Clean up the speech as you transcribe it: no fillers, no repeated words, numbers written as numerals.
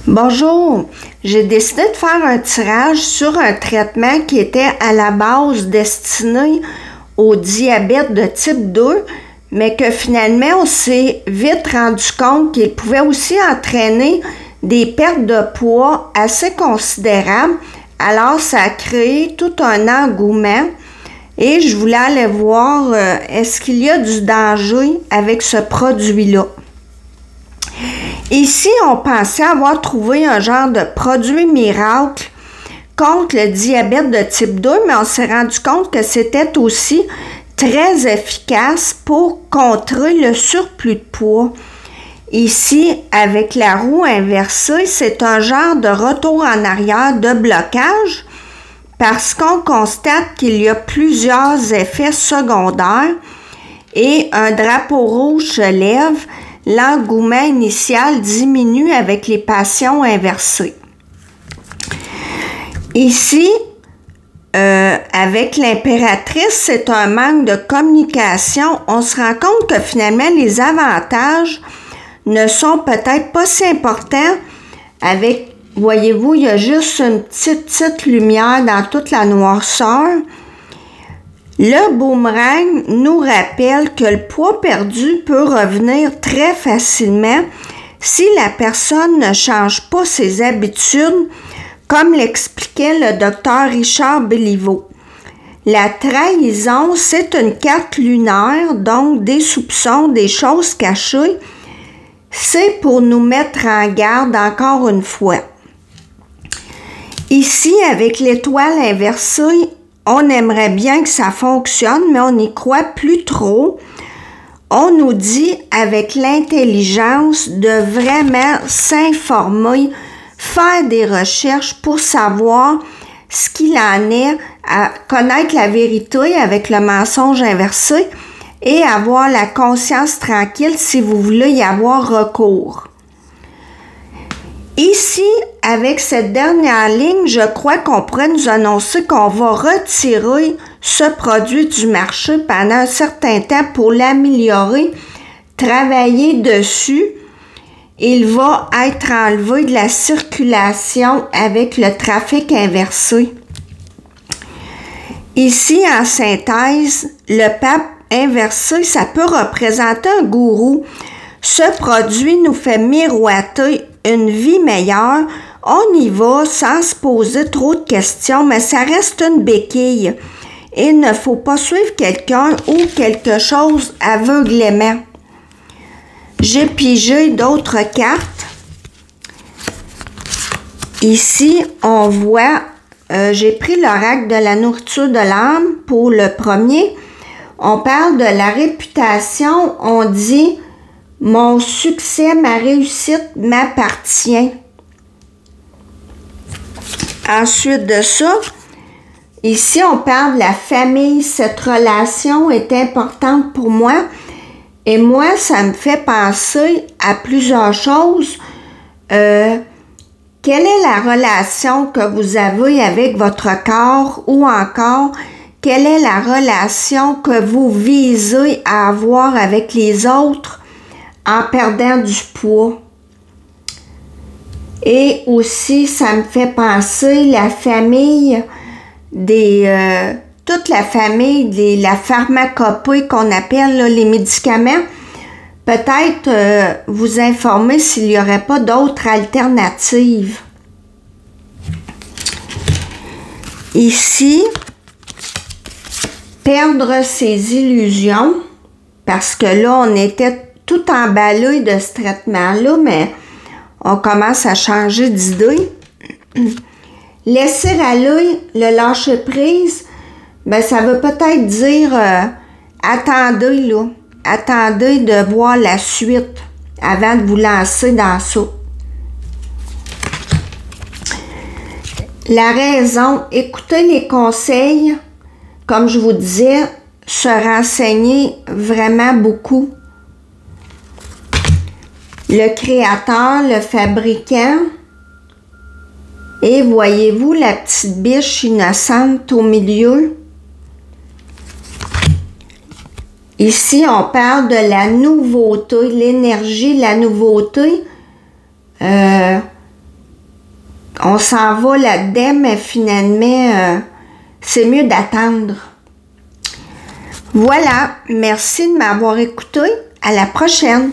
Bonjour, j'ai décidé de faire un tirage sur un traitement qui était à la base destiné au diabète de type 2, mais que finalement on s'est vite rendu compte qu'il pouvait aussi entraîner des pertes de poids assez considérables. Alors ça a créé tout un engouement et je voulais aller voir est-ce qu'il y a du danger avec ce produit-là. Ici, on pensait avoir trouvé un genre de produit miracle contre le diabète de type 2, mais on s'est rendu compte que c'était aussi très efficace pour contrer le surplus de poids. Ici, avec la roue inversée, c'est un genre de retour en arrière de blocage parce qu'on constate qu'il y a plusieurs effets secondaires et un drapeau rouge se lève. L'engouement initial diminue avec les passions inversées. Ici, avec l'impératrice, c'est un manque de communication. On se rend compte que finalement, les avantages ne sont peut-être pas si importants. Avec, voyez-vous, il y a juste une petite lumière dans toute la noirceur. Le boomerang nous rappelle que le poids perdu peut revenir très facilement si la personne ne change pas ses habitudes, comme l'expliquait le docteur Richard Béliveau. La trahison, c'est une carte lunaire, donc des soupçons, des choses cachées. C'est pour nous mettre en garde encore une fois. Ici, avec l'étoile inversée, on aimerait bien que ça fonctionne, mais on n'y croit plus trop. On nous dit avec l'intelligence de vraiment s'informer, faire des recherches pour savoir ce qu'il en est, à connaître la vérité avec le mensonge inversé et avoir la conscience tranquille si vous voulez y avoir recours. Ici, avec cette dernière ligne, je crois qu'on pourrait nous annoncer qu'on va retirer ce produit du marché pendant un certain temps pour l'améliorer, travailler dessus. Il va être enlevé de la circulation avec le trafic inversé. Ici, en synthèse, le pape inversé, ça peut représenter un gourou. Ce produit nous fait miroiter une vie meilleure. On y va sans se poser trop de questions, mais ça reste une béquille. Il ne faut pas suivre quelqu'un ou quelque chose aveuglément. J'ai pigé d'autres cartes. Ici, on voit, j'ai pris l'oracle de la nourriture de l'âme pour le premier. On parle de la réputation, on dit « Mon succès, ma réussite m'appartient ». Ensuite de ça, ici, on parle de la famille. Cette relation est importante pour moi. Et moi, ça me fait penser à plusieurs choses. Quelle est la relation que vous avez avec votre corps ou encore quelle est la relation que vous visez à avoir avec les autres en perdant du poids? Et aussi, ça me fait penser la famille toute la famille de la pharmacopée qu'on appelle là, les médicaments. Peut-être vous informer s'il n'y aurait pas d'autres alternatives. Ici, perdre ses illusions, parce que là, on était tout emballé de ce traitement-là, mais on commence à changer d'idée. Laisser aller, le lâcher prise, ben ça veut peut-être dire attendez là, attendez de voir la suite avant de vous lancer dans ça. La raison, écoutez les conseils, comme je vous disais, se renseigner vraiment beaucoup. Le créateur, le fabricant, et voyez-vous la petite biche innocente au milieu? Ici, on parle de la nouveauté, l'énergie, la nouveauté. on s'en va là-dedans, mais finalement, c'est mieux d'attendre. Voilà, merci de m'avoir écouté. À la prochaine.